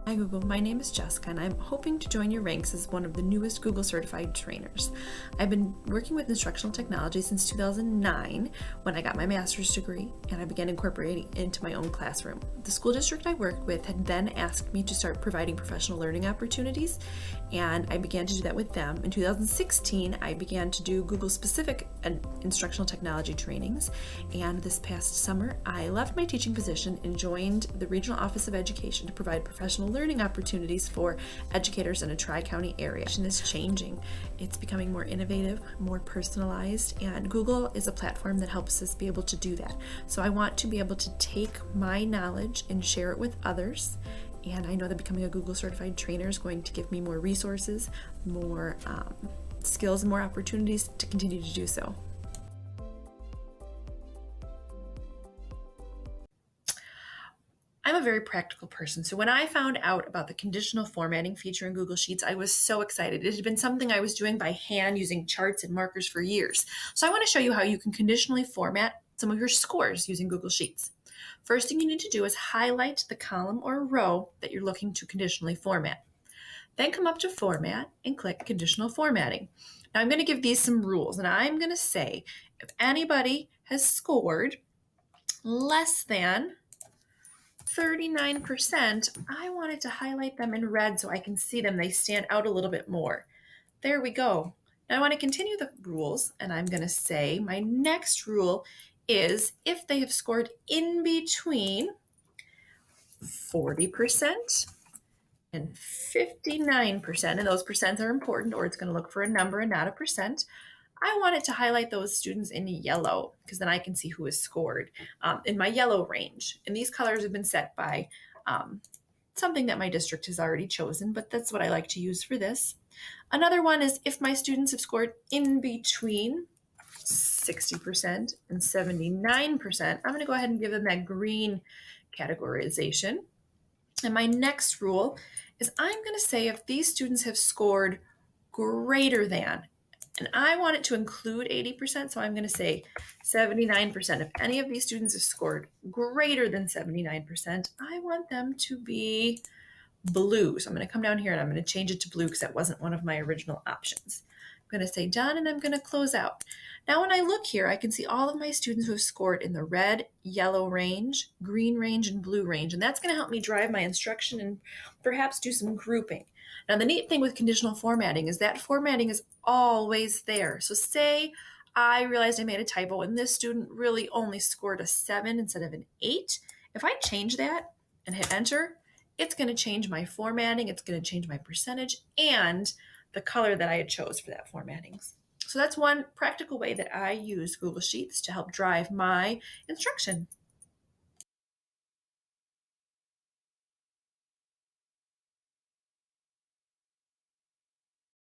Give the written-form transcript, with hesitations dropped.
Hi Google, my name is Jessica and I'm hoping to join your ranks as one of the newest Google certified trainers. I've been working with instructional technology since 2009 when I got my master's degree and I began incorporating it into my own classroom. The school district I worked with had then asked me to start providing professional learning opportunities and I began to do that with them. In 2016, I began to do Google specific instructional technology trainings, and this past summer I left my teaching position and joined the Regional Office of Education to provide professional learning opportunities for educators in a tri-county area. It is changing. It's becoming more innovative, more personalized, and Google is a platform that helps us be able to do that. So I want to be able to take my knowledge and share it with others. And I know that becoming a Google certified trainer is going to give me more resources, more skills, and more opportunities to continue to do so. I'm a very practical person, so when I found out about the conditional formatting feature in Google Sheets, I was so excited. It had been something I was doing by hand using charts and markers for years. So I want to show you how you can conditionally format some of your scores using Google Sheets. First thing you need to do is highlight the column or row that you're looking to conditionally format. Then come up to Format and click Conditional Formatting. Now I'm going to give these some rules, and I'm going to say if anybody has scored less than 39%, I wanted to highlight them in red so I can see them. They stand out a little bit more. There we go. Now I want to continue the rules, and I'm going to say my next rule is if they have scored in between 40% and 59%, and those percents are important, or it's going to look for a number and not a percent, I want it to highlight those students in yellow because then I can see who has scored in my yellow range. And these colors have been set by something that my district has already chosen, but that's what I like to use for this. Another one is if my students have scored in between 60% and 79%, I'm going to go ahead and give them that green categorization. And my next rule is I'm going to say if these students have scored greater than, and I want it to include 80%, so I'm going to say 79%. If any of these students have scored greater than 79%, I want them to be blue. So I'm going to come down here and I'm going to change it to blue because that wasn't one of my original options. I'm going to say done and I'm going to close out. Now when I look here, I can see all of my students who have scored in the red, yellow range, green range, and blue range. And that's going to help me drive my instruction and perhaps do some grouping. Now the neat thing with conditional formatting is that formatting is always there. So say I realized I made a typo and this student really only scored a 7 instead of an 8. If I change that and hit enter, it's going to change my formatting, it's going to change my percentage, and the color that I had chose for that formatting. So that's one practical way that I use Google Sheets to help drive my instruction.